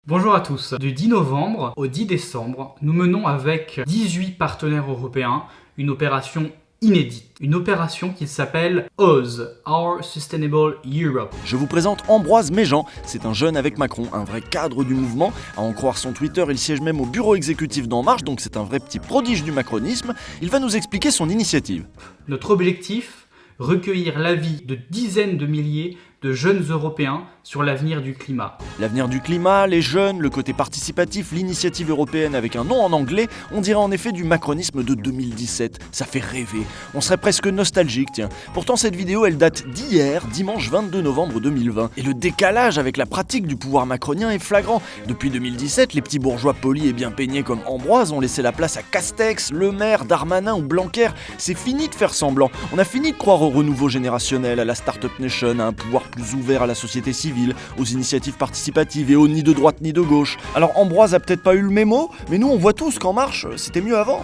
Bonjour à tous. Du 10 novembre au 10 décembre, nous menons avec 18 partenaires européens une opération inédite. Une opération qui s'appelle OSE, Our Sustainable Europe. Je vous présente Ambroise Méjean, c'est un jeune avec Macron, un vrai cadre du mouvement. À en croire son Twitter, il siège même au bureau exécutif d'En Marche, donc c'est un vrai petit prodige du macronisme. Il va nous expliquer son initiative. Notre objectif, recueillir l'avis de dizaines de milliers de jeunes Européens sur l'avenir du climat. L'avenir du climat, les jeunes, le côté participatif, l'initiative européenne avec un nom en anglais, on dirait en effet du macronisme de 2017. Ça fait rêver. On serait presque nostalgique, tiens. Pourtant cette vidéo, elle date d'hier, dimanche 22 novembre 2020. Et le décalage avec la pratique du pouvoir macronien est flagrant. Depuis 2017, les petits bourgeois polis et bien peignés comme Ambroise ont laissé la place à Castex, Le Maire, Darmanin ou Blanquer. C'est fini de faire semblant. On a fini de croire au renouveau générationnel, à la Startup Nation, à un pouvoir plus ouvert à la société civile, aux initiatives participatives et aux ni de droite ni de gauche. Alors Ambroise a peut-être pas eu le mémo, mais nous on voit tous qu'En Marche, c'était mieux avant.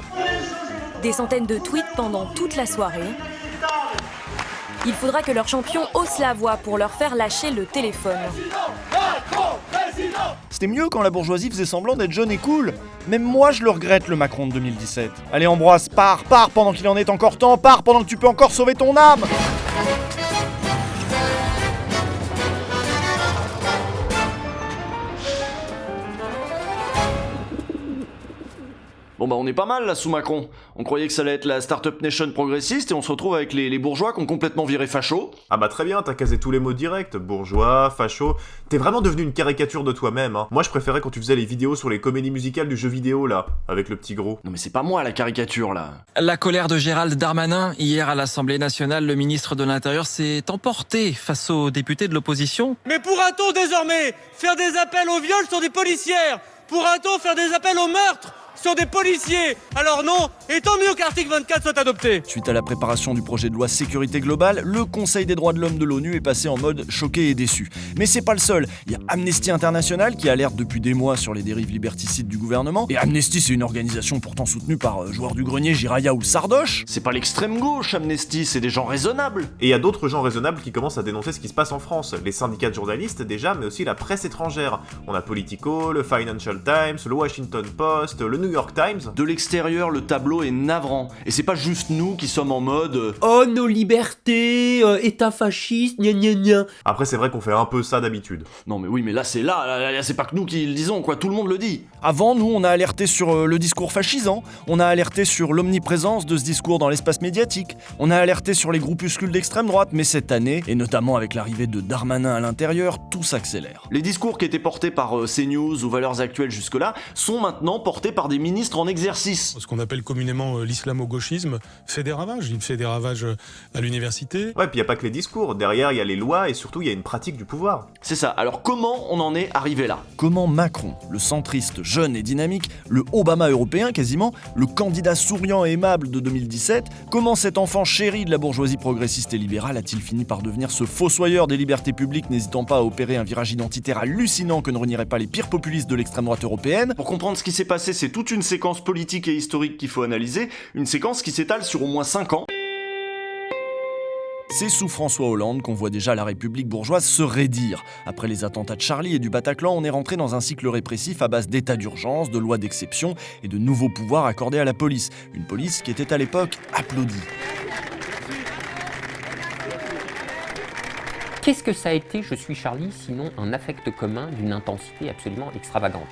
Des centaines de tweets pendant toute la soirée. Il faudra que leur champion hausse la voix pour leur faire lâcher le téléphone. C'était mieux quand la bourgeoisie faisait semblant d'être jeune et cool. Même moi je le regrette, le Macron de 2017. Allez Ambroise, pars pendant qu'il en est encore temps, pars pendant que tu peux encore sauver ton âme. Bon bah on est pas mal là sous Macron. On croyait que ça allait être la Startup Nation progressiste et on se retrouve avec les bourgeois qui ont complètement viré facho. Ah bah très bien, t'as casé tous les mots directs, bourgeois, facho. T'es vraiment devenu une caricature de toi-même, hein. Moi je préférais quand tu faisais les vidéos sur les comédies musicales du jeu vidéo là, avec le petit gros. Non mais c'est pas moi la caricature là. La colère de Gérald Darmanin. Hier à l'Assemblée nationale, le ministre de l'Intérieur s'est emporté face aux députés de l'opposition. Mais pourra-t-on désormais faire des appels au viol sur des policières? Pourra-t-on faire des appels au meurtre sur des policiers? Alors non, et tant mieux qu'article 24 soit adopté. Suite à la préparation du projet de loi sécurité globale, le Conseil des droits de l'homme de l'ONU est passé en mode choqué et déçu. Mais c'est pas le seul. Il y a Amnesty International qui alerte depuis des mois sur les dérives liberticides du gouvernement. Et Amnesty, c'est une organisation pourtant soutenue par joueurs du grenier Jiraya ou Sardoche. C'est pas l'extrême gauche, Amnesty, c'est des gens raisonnables. Et il y a d'autres gens raisonnables qui commencent à dénoncer ce qui se passe en France. Les syndicats de journalistes déjà, mais aussi la presse étrangère. On a Politico, le Financial Times, le Washington Post, le New York Times. De l'extérieur, le tableau est navrant. Et c'est pas juste nous qui sommes en mode oh, nos libertés, état fasciste, gna gna gna. Après, c'est vrai qu'on fait un peu ça d'habitude. Non mais oui, mais là c'est c'est pas que nous qui le disons, quoi, tout le monde le dit. Avant, nous, on a alerté sur le discours fascisant, on a alerté sur l'omniprésence de ce discours dans l'espace médiatique, on a alerté sur les groupuscules d'extrême droite, mais cette année, et notamment avec l'arrivée de Darmanin à l'intérieur, tout s'accélère. Les discours qui étaient portés par CNews ou Valeurs Actuelles jusque-là sont maintenant portés par des ministres en exercice. Ce qu'on appelle communément l'islamo-gauchisme fait des ravages. Il fait des ravages à l'université. Ouais, puis y a pas que les discours. Derrière, il y a les lois et surtout, il y a une pratique du pouvoir. C'est ça. Alors comment on en est arrivé là? Comment Macron, le centriste jeune et dynamique, le Obama européen quasiment, le candidat souriant et aimable de 2017, comment cet enfant chéri de la bourgeoisie progressiste et libérale a-t-il fini par devenir ce fossoyeur des libertés publiques n'hésitant pas à opérer un virage identitaire hallucinant que ne renieraient pas les pires populistes de l'extrême droite européenne? Pour comprendre ce qui s'est passé, c'est toute une séquence politique et historique qu'il faut analyser, une séquence qui s'étale sur au moins 5 ans. C'est sous François Hollande qu'on voit déjà la République bourgeoise se raidir. Après les attentats de Charlie et du Bataclan, on est rentré dans un cycle répressif à base d'états d'urgence, de lois d'exception et de nouveaux pouvoirs accordés à la police. Une police qui était à l'époque applaudie. Qu'est-ce que ça a été, Je suis Charlie, sinon un affect commun d'une intensité absolument extravagante?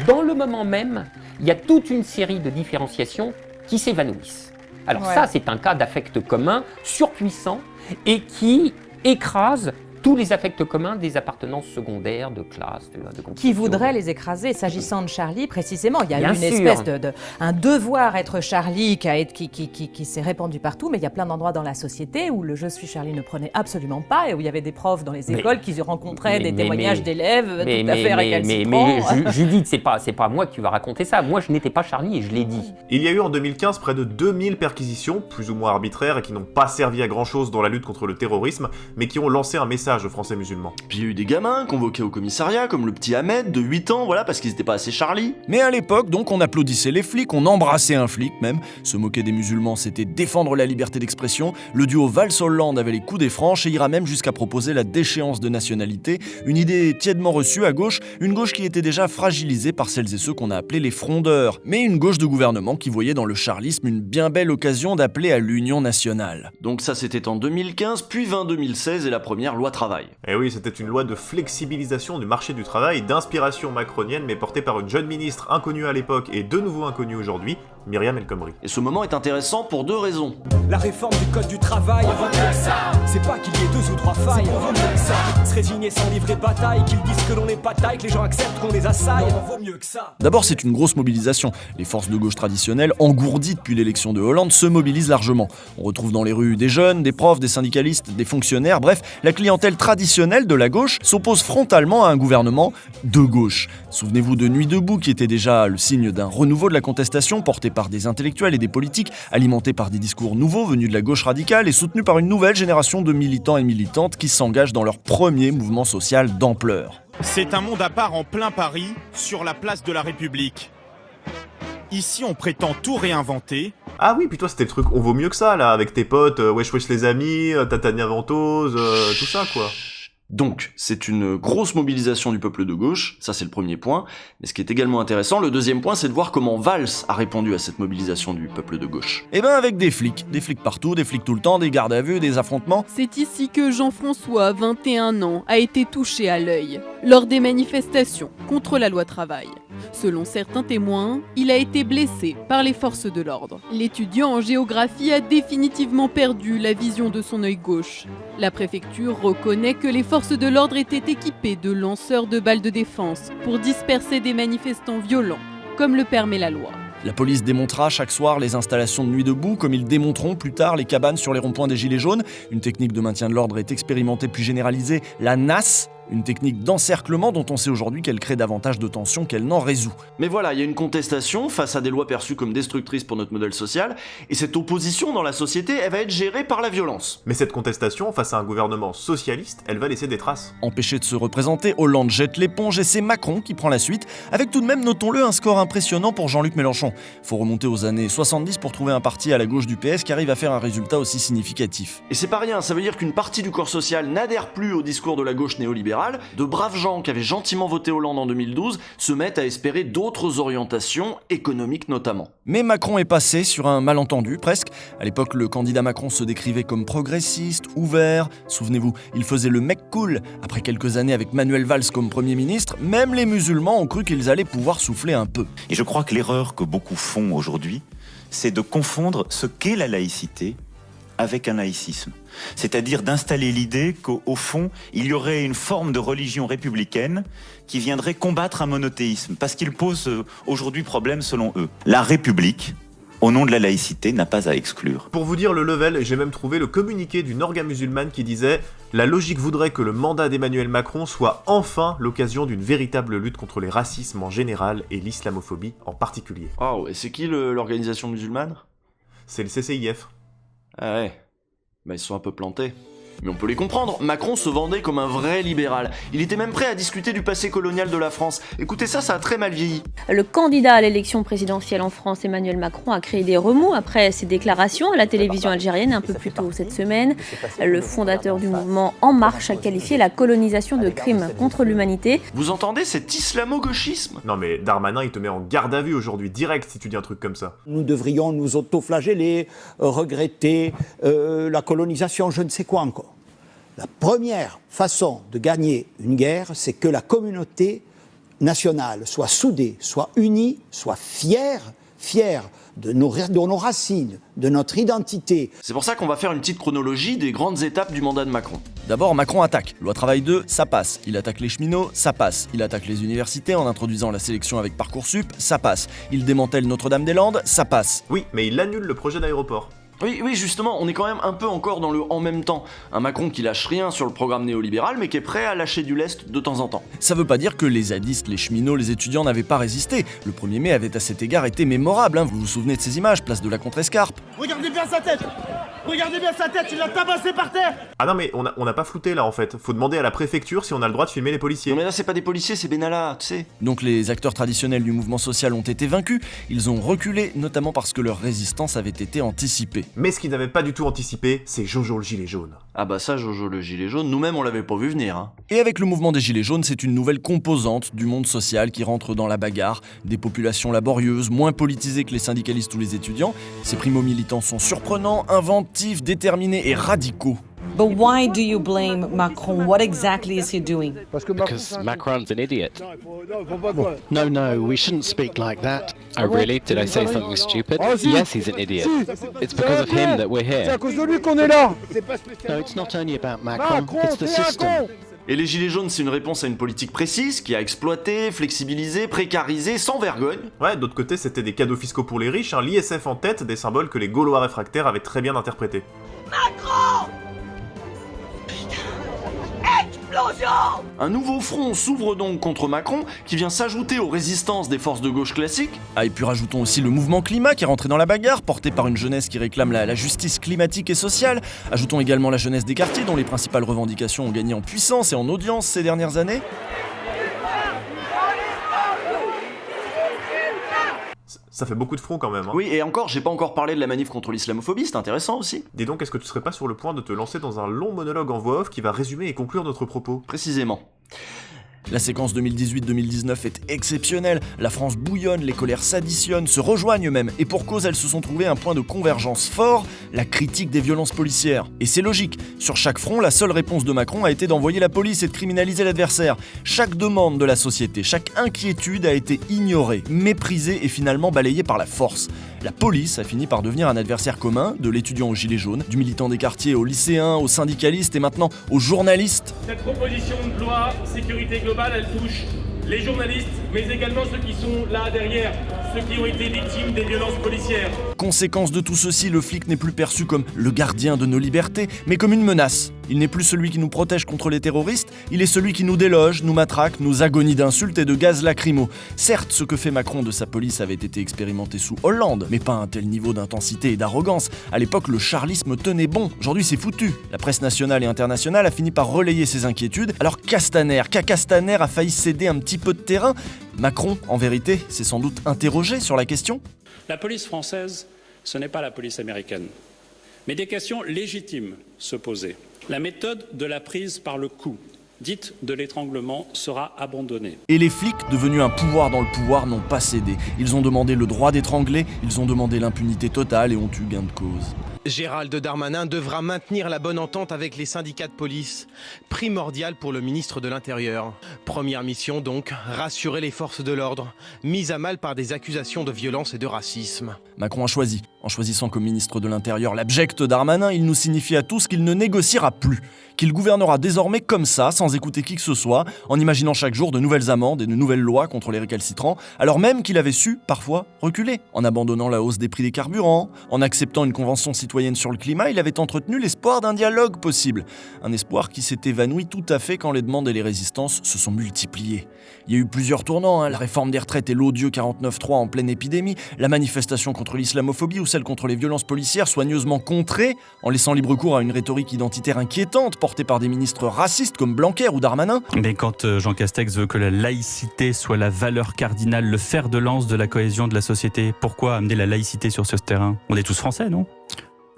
Dans le moment même, il y a toute une série de différenciations qui s'évanouissent. Alors ça, c'est un cas d'affect commun surpuissant et qui écrase tous les affects communs des appartenances secondaires, de classe, de qui voudraient les écraser. S'agissant de Charlie, précisément, il y a Bien une sûr. espèce un devoir être Charlie qui s'est répandu partout, mais il y a plein d'endroits dans la société où le Je suis Charlie ne prenait absolument pas et où il y avait des profs dans les écoles qui rencontraient des témoignages d'élèves tout à fait récalcitrants. Judith, c'est pas moi que tu vas raconter ça. Moi, je n'étais pas Charlie et je l'ai dit. Il y a eu en 2015 près de 2000 perquisitions, plus ou moins arbitraires et qui n'ont pas servi à grand chose dans la lutte contre le terrorisme, mais qui ont lancé un message apprentissage aux Français musulmans. Puis il y a eu des gamins convoqués au commissariat, comme le petit Ahmed de 8 ans, voilà, parce qu'ils étaient pas assez Charlie. Mais à l'époque, donc, on applaudissait les flics, on embrassait un flic même. Se moquer des musulmans, c'était défendre la liberté d'expression. Le duo Valls-Hollande avait les coups des franches et ira même jusqu'à proposer la déchéance de nationalité, une idée tièdement reçue à gauche, une gauche qui était déjà fragilisée par celles et ceux qu'on a appelés les frondeurs, mais une gauche de gouvernement qui voyait dans le charlisme une bien belle occasion d'appeler à l'union nationale. Donc ça c'était en 2015, puis 2016 et la première loi travail. Et oui, c'était une loi de flexibilisation du marché du travail, d'inspiration macronienne, mais portée par une jeune ministre inconnue à l'époque et de nouveau inconnue aujourd'hui, Myriam El Khomri. Et ce moment est intéressant pour 2 raisons. La réforme du code du travail, c'est pas qu'il y ait 2 ou 3 failles, se résigner sans livrer bataille, qu'ils disent que l'on n'est pas taille, que les gens acceptent qu'on les assaille, vaut mieux que ça. D'abord, c'est une grosse mobilisation. Les forces de gauche traditionnelles, engourdies depuis l'élection de Hollande, se mobilisent largement. On retrouve dans les rues des jeunes, des profs, des syndicalistes, des fonctionnaires, bref, la clientèle traditionnelle de la gauche s'oppose frontalement à un gouvernement de gauche. Souvenez-vous de Nuit debout, qui était déjà le signe d'un renouveau de la contestation, porté par des intellectuels et des politiques, alimenté par des discours nouveaux venus de la gauche radicale et soutenu par une nouvelle génération de militants et militantes qui s'engagent dans leur premier mouvement social d'ampleur. C'est un monde à part en plein Paris, sur la place de la République. Ici, on prétend tout réinventer. Ah oui, puis toi c'était le truc on vaut mieux que ça là, avec tes potes, wesh wesh les amis, Tatania Ventose, tout ça quoi. Donc, c'est une grosse mobilisation du peuple de gauche, ça c'est le premier point. Mais ce qui est également intéressant, le deuxième point, c'est de voir comment Valls a répondu à cette mobilisation du peuple de gauche. Et ben avec des flics partout, des flics tout le temps, des gardes à vue, des affrontements. C'est ici que Jean-François, 21 ans, a été touché à l'œil, lors des manifestations contre la loi travail. Selon certains témoins, il a été blessé par les forces de l'ordre. L'étudiant en géographie a définitivement perdu la vision de son œil gauche. La préfecture reconnaît que les forces de l'ordre étaient équipées de lanceurs de balles de défense pour disperser des manifestants violents, comme le permet la loi. La police démontera chaque soir les installations de Nuit debout, comme ils démonteront plus tard les cabanes sur les ronds-points des Gilets jaunes. Une technique de maintien de l'ordre est expérimentée puis généralisée, la NAS, une technique d'encerclement dont on sait aujourd'hui qu'elle crée davantage de tensions qu'elle n'en résout. Mais voilà, il y a une contestation face à des lois perçues comme destructrices pour notre modèle social, et cette opposition dans la société, elle va être gérée par la violence. Mais cette contestation, face à un gouvernement socialiste, elle va laisser des traces. Empêché de se représenter, Hollande jette l'éponge et c'est Macron qui prend la suite, avec tout de même, notons-le, un score impressionnant pour Jean-Luc Mélenchon. Faut remonter aux années 70 pour trouver un parti à la gauche du PS qui arrive à faire un résultat aussi significatif. Et c'est pas rien, ça veut dire qu'une partie du corps social n'adhère plus au discours de la gauche néolibérale. De braves gens qui avaient gentiment voté Hollande en 2012 se mettent à espérer d'autres orientations, économiques notamment. Mais Macron est passé sur un malentendu, presque. À l'époque, le candidat Macron se décrivait comme progressiste, ouvert. Souvenez-vous, il faisait le mec cool. Après quelques années avec Manuel Valls comme Premier ministre, même les musulmans ont cru qu'ils allaient pouvoir souffler un peu. Et je crois que l'erreur que beaucoup font aujourd'hui, c'est de confondre ce qu'est la laïcité avec un laïcisme. C'est-à-dire d'installer l'idée qu'au fond, il y aurait une forme de religion républicaine qui viendrait combattre un monothéisme, parce qu'il pose aujourd'hui problème selon eux. La République, au nom de la laïcité, n'a pas à exclure. Pour vous dire le level, j'ai même trouvé le communiqué d'une orga musulmane qui disait « La logique voudrait que le mandat d'Emmanuel Macron soit enfin l'occasion d'une véritable lutte contre les racismes en général et l'islamophobie en particulier. » Oh, et c'est qui l'organisation musulmane ? C'est le CCIF. Ah ouais, bah ils sont un peu plantés. Mais on peut les comprendre, Macron se vendait comme un vrai libéral. Il était même prêt à discuter du passé colonial de la France. Écoutez ça a très mal vieilli. Le candidat à l'élection présidentielle en France, Emmanuel Macron, a créé des remous après ses déclarations à la télévision algérienne un peu plus tôt cette semaine. Le fondateur du mouvement En Marche a qualifié la colonisation de crime contre l'humanité. Vous entendez cet islamo-gauchisme ? Non mais Darmanin il te met en garde à vue aujourd'hui, direct si tu dis un truc comme ça. Nous devrions nous autoflageller, regretter la colonisation, je ne sais quoi encore. La première façon de gagner une guerre, c'est que la communauté nationale soit soudée, soit unie, soit fière de nos racines, de notre identité. C'est pour ça qu'on va faire une petite chronologie des grandes étapes du mandat de Macron. D'abord, Macron attaque. Loi travail 2, ça passe. Il attaque les cheminots, ça passe. Il attaque les universités en introduisant la sélection avec Parcoursup, ça passe. Il démantèle Notre-Dame-des-Landes, ça passe. Oui, mais il annule le projet d'aéroport. Oui, justement, on est quand même un peu encore dans le « en même temps ». Un Macron qui lâche rien sur le programme néolibéral, mais qui est prêt à lâcher du lest de temps en temps. Ça veut pas dire que les zadistes, les cheminots, les étudiants n'avaient pas résisté. Le 1er mai avait à cet égard été mémorable, hein. Vous vous souvenez de ces images, place de la Contrescarpe. Regardez bien sa tête. Regardez bien sa tête, il l'a tabassé par terre. Ah non mais on n'a pas flouté là en fait. Faut demander à la préfecture si on a le droit de filmer les policiers. Non mais là c'est pas des policiers, c'est Benalla, tu sais. Donc les acteurs traditionnels du mouvement social ont été vaincus, ils ont reculé, notamment parce que leur résistance avait été anticipée. Mais ce qu'ils n'avaient pas du tout anticipé, c'est Jojo le gilet jaune. Ah bah ça, Jojo le gilet jaune, nous-mêmes on l'avait pas vu venir. Hein. Et avec le mouvement des gilets jaunes, c'est une nouvelle composante du monde social qui rentre dans la bagarre. Des populations laborieuses, moins politisées que les syndicalistes ou les étudiants. Ces primo-militants sont surprenants, inventifs, déterminés et radicaux. But why do you blame Macron? What exactly is he doing? Because Macron's an idiot. No, we shouldn't speak like that. Oh really? Did I say something stupid? Yes, he's an idiot. It's because of him that we're here. C'est à cause de lui qu'on est là. No, it's not only about Macron, it's the system. Et les gilets jaunes, c'est une réponse à une politique précise qui a exploité, flexibilisé, précarisé, sans vergogne. Ouais, d'autre côté, c'était des cadeaux fiscaux pour les riches, l'ISF en tête, des symboles que les Gaulois réfractaires avaient très bien interprétés. Macron! Explosion! Un nouveau front s'ouvre donc contre Macron, qui vient s'ajouter aux résistances des forces de gauche classiques. Ah, et puis rajoutons aussi le mouvement climat qui est rentré dans la bagarre, porté par une jeunesse qui réclame la justice climatique et sociale. Ajoutons également la jeunesse des quartiers, dont les principales revendications ont gagné en puissance et en audience ces dernières années. Ça fait beaucoup de front quand même. Hein. Oui, et encore, j'ai pas encore parlé de la manif contre l'islamophobie, c'est intéressant aussi. Dis donc, est-ce que tu serais pas sur le point de te lancer dans un long monologue en voix off qui va résumer et conclure notre propos ? Précisément. La séquence 2018-2019 est exceptionnelle, la France bouillonne, les colères s'additionnent, se rejoignent même, et pour cause elles se sont trouvées un point de convergence fort, la critique des violences policières. Et c'est logique, sur chaque front, la seule réponse de Macron a été d'envoyer la police et de criminaliser l'adversaire. Chaque demande de la société, chaque inquiétude a été ignorée, méprisée et finalement balayée par la force. La police a fini par devenir un adversaire commun, de l'étudiant au gilet jaune, du militant des quartiers au lycéen, au syndicaliste et maintenant aux journalistes. Cette proposition de loi sécurité globale, elle touche les journalistes, mais également ceux qui sont là derrière, ceux qui ont été victimes des violences policières. Conséquence de tout ceci, le flic n'est plus perçu comme le gardien de nos libertés, mais comme une menace. Il n'est plus celui qui nous protège contre les terroristes, il est celui qui nous déloge, nous matraque, nous agonie d'insultes et de gaz lacrymo. Certes, ce que fait Macron de sa police avait été expérimenté sous Hollande, mais pas à un tel niveau d'intensité et d'arrogance. À l'époque, le charlisme tenait bon. Aujourd'hui, c'est foutu. La presse nationale et internationale a fini par relayer ses inquiétudes, alors Castaner a failli céder un petit peu de terrain. Macron, en vérité, s'est sans doute interrogé sur la question. La police française, ce n'est pas la police américaine. Mais des questions légitimes se posaient. La méthode de la prise par le cou, dite de l'étranglement, sera abandonnée. Et les flics, devenus un pouvoir dans le pouvoir, n'ont pas cédé. Ils ont demandé le droit d'étrangler, ils ont demandé l'impunité totale et ont eu gain de cause. Gérald Darmanin devra maintenir la bonne entente avec les syndicats de police, primordial pour le ministre de l'Intérieur. Première mission donc, rassurer les forces de l'ordre, mises à mal par des accusations de violence et de racisme. Macron a choisi. En choisissant comme ministre de l'Intérieur l'abject Darmanin, il nous signifie à tous qu'il ne négociera plus, qu'il gouvernera désormais comme ça, sans écouter qui que ce soit, en imaginant chaque jour de nouvelles amendes et de nouvelles lois contre les récalcitrants, alors même qu'il avait su, parfois, reculer. En abandonnant la hausse des prix des carburants, en acceptant une convention citoyenne sur le climat, il avait entretenu l'espoir d'un dialogue possible. Un espoir qui s'est évanoui tout à fait quand les demandes et les résistances se sont multipliées. Il y a eu plusieurs tournants, la réforme des retraites et l'odieux 49.3 en pleine épidémie, la manifestation contre l'islamophobie ou celle contre les violences policières soigneusement contrées, en laissant libre cours à une rhétorique identitaire inquiétante portée par des ministres racistes comme Blanquer ou Darmanin. Mais quand Jean Castex veut que la laïcité soit la valeur cardinale, le fer de lance de la cohésion de la société, pourquoi amener la laïcité sur ce terrain ? On est tous français, non ?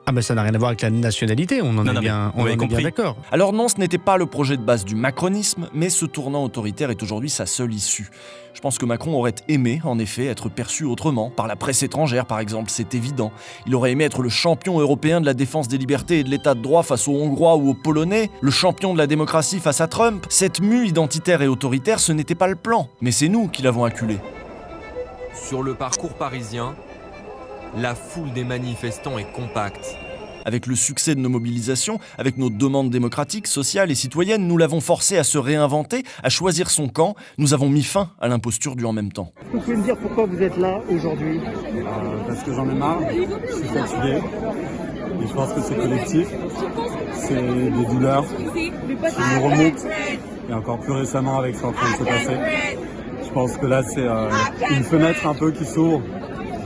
Ah ben ça n'a rien à voir avec la nationalité, on en est bien d'accord. Alors non, ce n'était pas le projet de base du macronisme, mais ce tournant autoritaire est aujourd'hui sa seule issue. Je pense que Macron aurait aimé, en effet, être perçu autrement, par la presse étrangère par exemple, c'est évident. Il aurait aimé être le champion européen de la défense des libertés et de l'état de droit face aux Hongrois ou aux Polonais, le champion de la démocratie face à Trump. Cette mue identitaire et autoritaire, ce n'était pas le plan, mais c'est nous qui l'avons acculé. Sur le parcours parisien, la foule des manifestants est compacte. Avec le succès de nos mobilisations, avec nos demandes démocratiques, sociales et citoyennes, nous l'avons forcé à se réinventer, à choisir son camp. Nous avons mis fin à l'imposture du en même temps. Vous pouvez me dire pourquoi vous êtes là aujourd'hui ? Parce que j'en ai marre, je suis fatigué. Et je pense que c'est collectif. C'est des douleurs qui nous remontent. Et encore plus récemment avec ce qui est en train de se passer. Je pense que là, c'est une fenêtre un peu qui s'ouvre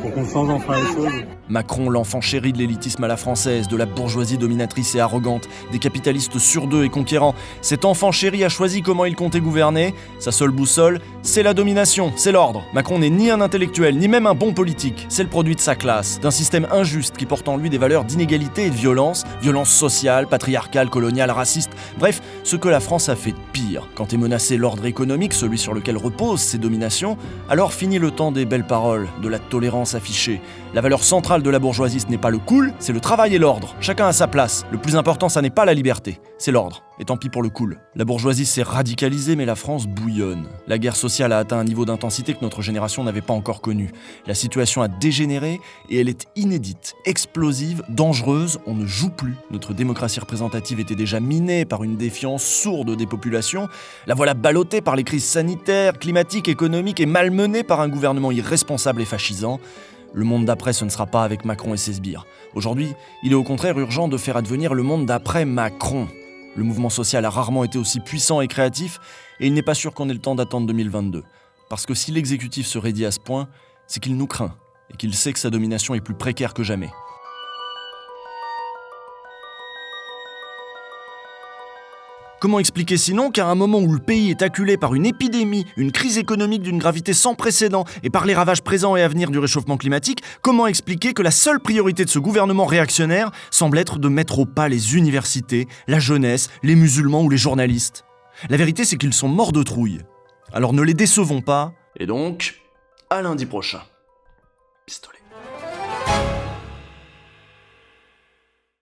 pour qu'on change enfin les choses. Macron, l'enfant chéri de l'élitisme à la française, de la bourgeoisie dominatrice et arrogante, des capitalistes surdeux et conquérants. Cet enfant chéri a choisi comment il comptait gouverner. Sa seule boussole, c'est la domination, c'est l'ordre. Macron n'est ni un intellectuel, ni même un bon politique. C'est le produit de sa classe, d'un système injuste qui porte en lui des valeurs d'inégalité et de violence sociale, patriarcale, coloniale, raciste. Bref, ce que la France a fait de pire. Quand est menacé l'ordre économique, celui sur lequel reposent ses dominations, alors finit le temps des belles paroles, de la tolérance affichée. La valeur centrale de la bourgeoisie, ce n'est pas le cool, c'est le travail et l'ordre. Chacun a sa place. Le plus important, ça n'est pas la liberté, c'est l'ordre. Et tant pis pour le cool. La bourgeoisie s'est radicalisée, mais la France bouillonne. La guerre sociale a atteint un niveau d'intensité que notre génération n'avait pas encore connu. La situation a dégénéré et elle est inédite, explosive, dangereuse. On ne joue plus. Notre démocratie représentative était déjà minée par une défiance sourde des populations. La voilà ballottée par les crises sanitaires, climatiques, économiques et malmenée par un gouvernement irresponsable et fascisant. Le monde d'après, ce ne sera pas avec Macron et ses sbires. Aujourd'hui, il est au contraire urgent de faire advenir le monde d'après Macron. Le mouvement social a rarement été aussi puissant et créatif, et il n'est pas sûr qu'on ait le temps d'attendre 2022. Parce que si l'exécutif se raidit à ce point, c'est qu'il nous craint, et qu'il sait que sa domination est plus précaire que jamais. Comment expliquer sinon qu'à un moment où le pays est acculé par une épidémie, une crise économique d'une gravité sans précédent et par les ravages présents et à venir du réchauffement climatique, comment expliquer que la seule priorité de ce gouvernement réactionnaire semble être de mettre au pas les universités, la jeunesse, les musulmans ou les journalistes ? La vérité, c'est qu'ils sont morts de trouille. Alors ne les décevons pas, et donc, à lundi prochain. Pistolet.